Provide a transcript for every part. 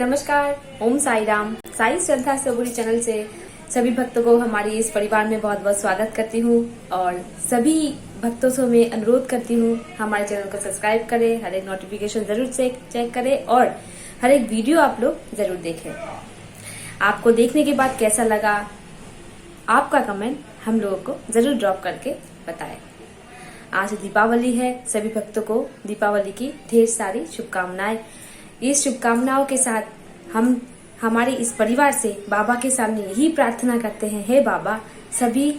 नमस्कार, ओम साई राम। साई श्रद्धा सबूरी चैनल से सभी भक्तों को हमारे इस परिवार में बहुत बहुत स्वागत करती हूँ और सभी भक्तों से मैं अनुरोध करती हूँ हमारे चैनल को सब्सक्राइब करें, हर एक नोटिफिकेशन जरूर चेक करें और हर एक वीडियो आप लोग जरूर देखें। आपको देखने के बाद कैसा लगा, आपका कमेंट हम लोगों को जरूर ड्रॉप करके बताएं। आज दीपावली है, सभी भक्तों को दीपावली की ढेर सारी शुभकामनाएं। इस शुभकामनाओं के साथ हम हमारे इस परिवार से बाबा के सामने यही प्रार्थना करते हैं, हे बाबा सभी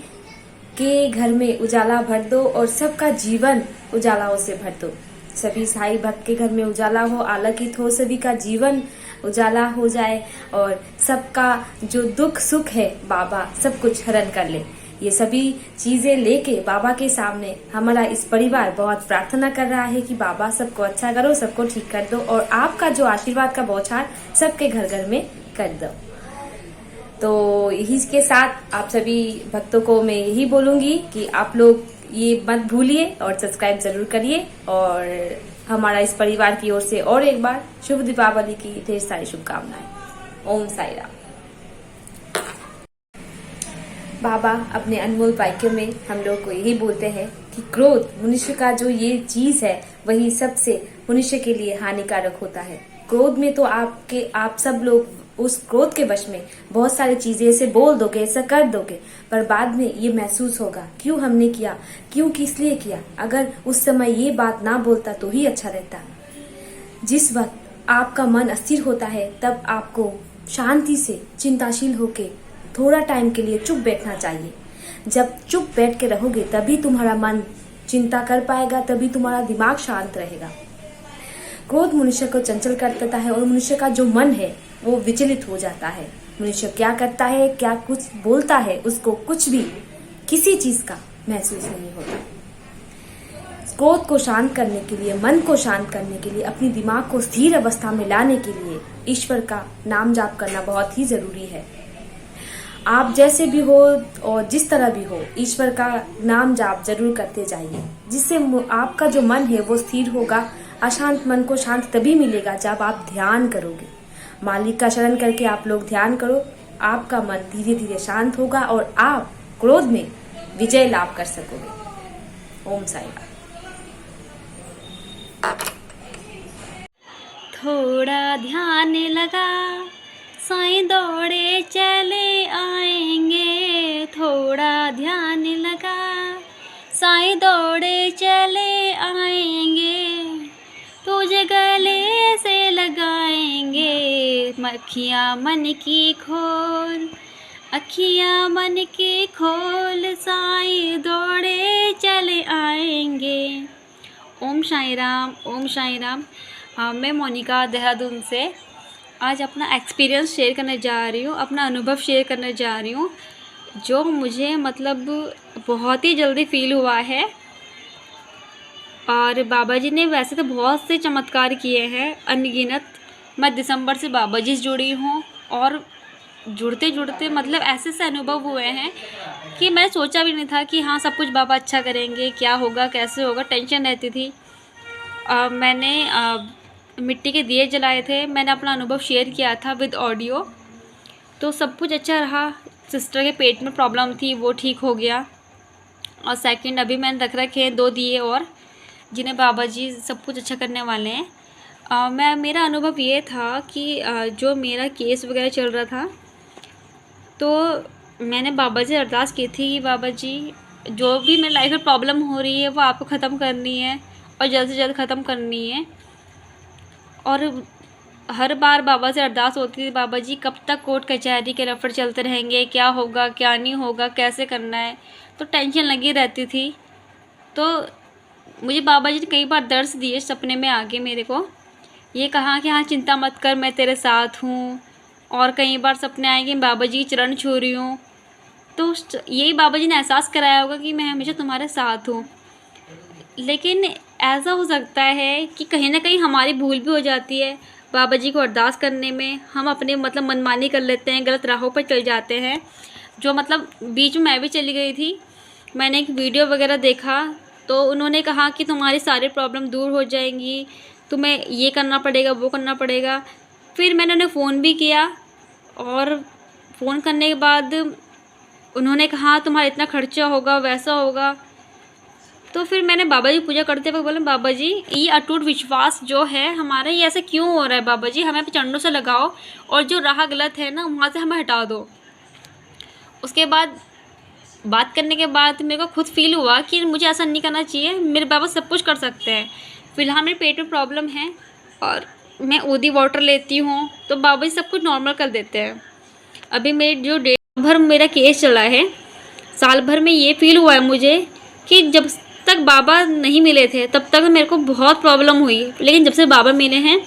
के घर में उजाला भर दो और सबका जीवन उजालाओं से भर दो। सभी साई भक्त के घर में उजाला हो, आलोकित हो, सभी का जीवन उजाला हो जाए और सबका जो दुख सुख है बाबा सब कुछ हरण कर ले। ये सभी चीजें लेके बाबा के सामने हमारा इस परिवार बहुत प्रार्थना कर रहा है कि बाबा सबको अच्छा करो, सबको ठीक कर दो और आपका जो आशीर्वाद का बौछार सबके घर घर में कर दो। तो यही के साथ आप सभी भक्तों को मैं यही बोलूंगी कि आप लोग ये मत भूलिए और सब्सक्राइब जरूर करिए और हमारा इस परिवार की ओर से और एक बार शुभ दीपावली की ढेर सारी शुभकामनाएं। ओम साई राम। बाबा अपने अनमोल वाक्यों में हम लोग को यही बोलते हैं कि क्रोध मनुष्य का जो ये चीज है वही सबसे मनुष्य के लिए हानिकारक होता है। क्रोध में तो आप सब लोग उस क्रोध के वश में बहुत सारी चीजें ऐसे बोल दोगे, ऐसा कर दोगे, पर बाद में ये महसूस होगा क्यों हमने किया, क्यों किस लिए किया। अगर उस समय ये बात ना बोलता तो ही अच्छा रहता। जिस वक्त आपका मन अस्थिर होता है तब आपको शांति से चिंताशील होके थोड़ा टाइम के लिए चुप बैठना चाहिए। जब चुप बैठ के रहोगे तभी तुम्हारा मन चिंता कर पाएगा, तभी तुम्हारा दिमाग शांत रहेगा। क्रोध मनुष्य को चंचल कर देता है और मनुष्य का जो मन है वो विचलित हो जाता है। मनुष्य क्या करता है, क्या कुछ बोलता है, उसको कुछ भी किसी चीज का महसूस नहीं होता। क्रोध को शांत करने के लिए, मन को शांत करने के लिए, अपनी दिमाग को स्थिर अवस्था में लाने के लिए ईश्वर का नाम जाप करना बहुत ही जरूरी है। आप जैसे भी हो और जिस तरह भी हो, ईश्वर का नाम जाप जरूर करते जाइए, जिससे आपका जो मन है वो स्थिर होगा। अशांत मन को शांत तभी मिलेगा जब आप ध्यान करोगे। मालिक का शरण करके आप लोग ध्यान करो, आपका मन धीरे धीरे शांत होगा और आप क्रोध में विजय लाभ कर सकोगे। ओम साई राम। थोड़ा ध्यान लगा, साईं दौड़े चले आएंगे। थोड़ा ध्यान लगा, साईं दौड़े चले आएंगे। तुझे गले से लगाएंगे, अखियाँ मन की खोल, अखियाँ मन की खोल, साईं दौड़े चले आएंगे। ओम साई राम, ओम साई राम। हाँ, मैं मोनिका देहरादून से आज अपना एक्सपीरियंस शेयर करने जा रही हूँ, अपना अनुभव शेयर करने जा रही हूँ, जो मुझे मतलब बहुत ही जल्दी फील हुआ है। और बाबा जी ने वैसे तो बहुत से चमत्कार किए हैं अनगिनत। मैं दिसंबर से बाबा जी से जुड़ी हूँ और जुड़ते जुड़ते मतलब ऐसे से अनुभव हुए हैं कि मैं सोचा भी नहीं था कि हाँ सब कुछ बाबा अच्छा करेंगे, क्या होगा कैसे होगा, टेंशन रहती थी। मैंने मिट्टी के दिए जलाए थे, मैंने अपना अनुभव शेयर किया था विद ऑडियो, तो सब कुछ अच्छा रहा। सिस्टर के पेट में प्रॉब्लम थी, वो ठीक हो गया। और सेकंड अभी मैंने रख रखे हैं 2 दिए और, जिन्हें बाबा जी सब कुछ अच्छा करने वाले हैं। मेरा अनुभव ये था कि जो मेरा केस वगैरह चल रहा था, तो मैंने बाबा जी अरदास की थी कि बाबा जी जो भी मेरी लाइफ में प्रॉब्लम हो रही है वो आपको ख़त्म करनी है और जल्द से जल्द ख़त्म करनी है। और हर बार बाबा से अरदास होती थी, बाबा जी कब तक कोर्ट कचहरी के रफड़ चलते रहेंगे, क्या होगा क्या नहीं होगा, कैसे करना है, तो टेंशन लगी रहती थी। तो मुझे बाबा जी ने कई बार दर्श दिए सपने में आके मेरे को, ये कहा कि हाँ चिंता मत कर, मैं तेरे साथ हूँ। और कई बार सपने आए कि बाबा जी की चरण छू रही हूँ, तो यही बाबा जी ने एहसास कराया होगा कि मैं हमेशा तुम्हारे साथ हूँ। लेकिन ऐसा हो सकता है कि कहीं ना कहीं हमारी भूल भी हो जाती है, बाबा जी को अरदास करने में हम अपने मतलब मनमानी कर लेते हैं, गलत राहों पर चल जाते हैं। जो मतलब बीच में मैं भी चली गई थी, मैंने एक वीडियो वगैरह देखा तो उन्होंने कहा कि तुम्हारी सारी प्रॉब्लम दूर हो जाएंगी, तुम्हें ये करना पड़ेगा वो करना पड़ेगा। फिर मैंने उन्हें फ़ोन भी किया और फ़ोन करने के बाद उन्होंने कहा तुम्हारा इतना खर्चा होगा वैसा होगा। तो फिर मैंने बाबा जी पूजा करते वक्त बोला, बाबा जी ये अटूट विश्वास जो है हमारा, ये ऐसे क्यों हो रहा है, बाबा जी हमें चरणों से लगाओ और जो राह गलत है ना वहाँ से हमें हटा दो। उसके बाद बात करने के बाद मेरे को खुद फील हुआ कि मुझे ऐसा नहीं करना चाहिए, मेरे बाबा सब कुछ कर सकते हैं। फ़िलहाल मेरे पेट में प्रॉब्लम है और मैं ओदी वाटर लेती हूँ तो बाबा जी सब कुछ नॉर्मल कर देते हैं। अभी मेरी जो डेढ़ भर मेरा केस चला है, साल भर में ये फील हुआ है मुझे कि जब तक बाबा नहीं मिले थे तब तक मेरे को बहुत प्रॉब्लम हुई, लेकिन जब से बाबा मिले हैं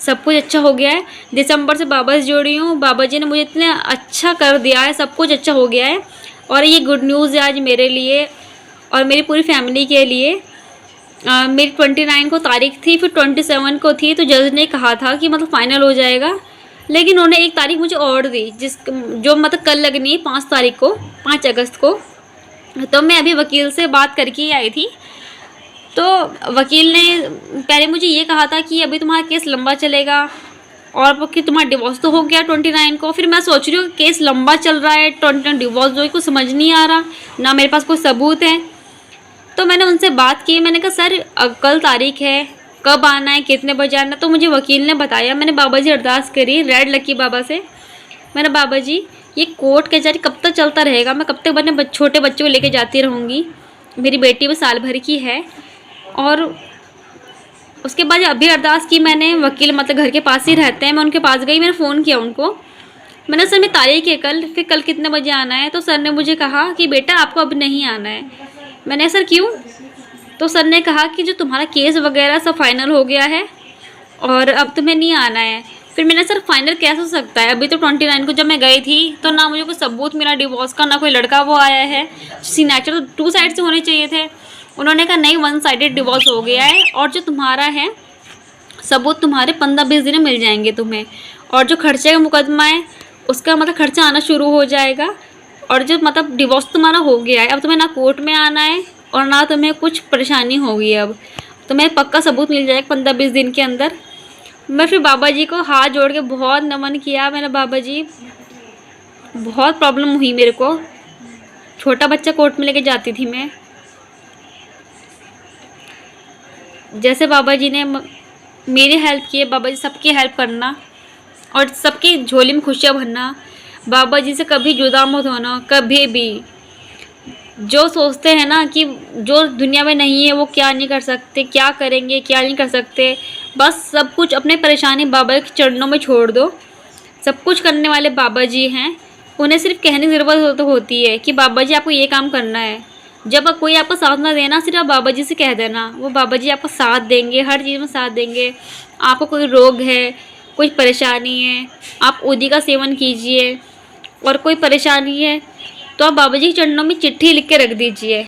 सब कुछ अच्छा हो गया है। दिसंबर से बाबा से जुड़ी हूँ, बाबा जी ने मुझे इतना अच्छा कर दिया है, सब कुछ अच्छा हो गया है। और ये गुड न्यूज़ है आज मेरे लिए और मेरी पूरी फैमिली के लिए। मेरी 29 को तारीख थी, फिर 27 को थी, तो जज ने कहा था कि मतलब फ़ाइनल हो जाएगा, लेकिन उन्होंने एक तारीख मुझे और दी जो मतलब कल लगनी है 5 तारीख को, 5 अगस्त को। तो मैं अभी वकील से बात करके ही आई थी, तो वकील ने पहले मुझे ये कहा था कि अभी तुम्हारा केस लंबा चलेगा और कि तुम्हारा डिवोर्स तो हो गया 29 को। फिर मैं सोच रही हूँ केस लंबा चल रहा है, 29 डिवोर्स जो कुछ समझ नहीं आ रहा, ना मेरे पास कोई सबूत है। तो मैंने उनसे बात की, मैंने कहा सर कल तारीख है, कब आना है, कितने बजे आना। तो मुझे वकील ने बताया, मैंने बाबा जी अरदास करी रेड लकी बाबा से, मैंने बाबा जी ये कोर्ट कचहरी कब तक चलता रहेगा, मैं कब तक अपने छोटे बच्चों को लेके जाती रहूँगी, मेरी बेटी भी साल भर की है। और उसके बाद अभी अरदास की मैंने, वकील मतलब घर के पास ही रहते हैं, मैं उनके पास गई, मैंने फ़ोन किया उनको, मैंने सर मैं तारीख है कल, फिर कल कितने बजे आना है। तो सर ने मुझे कहा कि बेटा आपको अब नहीं आना है। मैंने सर क्यों? तो सर ने कहा कि जो तुम्हारा केस वगैरह सब फाइनल हो गया है और अब तुम्हें नहीं आना है। फिर मैंने सर फाइनल कैसे हो सकता है, अभी तो 29 को जब मैं गई थी तो ना मुझे कोई सबूत मिला डिवोर्स का, ना कोई लड़का वो आया है, सिग्नेचर तो 2 साइड से होने चाहिए थे। उन्होंने कहा नहीं 1 साइडेड डिवोर्स हो गया है और जो तुम्हारा है सबूत तुम्हारे 15-20 दिन में मिल जाएंगे तुम्हें, और जो खर्चे का मुकदमा है उसका मतलब खर्चा आना शुरू हो जाएगा। और जो मतलब डिवोर्स तुम्हारा हो गया है, अब तुम्हें ना कोर्ट में आना है और ना तुम्हें कुछ परेशानी होगी, अब तुम्हें पक्का सबूत मिल जाएगा 15-20 दिन के अंदर। मैं फिर बाबा जी को हाथ जोड़ के बहुत नमन किया, मैंने बाबा जी बहुत प्रॉब्लम हुई मेरे को, छोटा बच्चा कोर्ट में लेके जाती थी मैं, जैसे बाबा जी ने मेरी हेल्प की है, बाबा जी सबकी हेल्प करना और सबकी झोली में खुशियाँ भरना। बाबा जी से कभी जुदा मत होना, कभी भी। जो सोचते हैं ना कि जो दुनिया में नहीं है वो क्या नहीं कर सकते, क्या करेंगे क्या नहीं कर सकते, बस सब कुछ अपने परेशानी बाबा के चरणों में छोड़ दो। सब कुछ करने वाले बाबा जी हैं, उन्हें सिर्फ कहने की ज़रूरत होती है कि बाबा जी आपको ये काम करना है। जब कोई आपको साथ ना देना, सिर्फ आप बाबा जी से कह देना, वो बाबा जी आपको साथ देंगे, हर चीज़ में साथ देंगे। आपको कोई रोग है, कोई परेशानी है, आप ओदी का सेवन कीजिए, और कोई परेशानी है तो आप बाबा जी के चरणों में चिट्ठी लिख के रख दीजिए।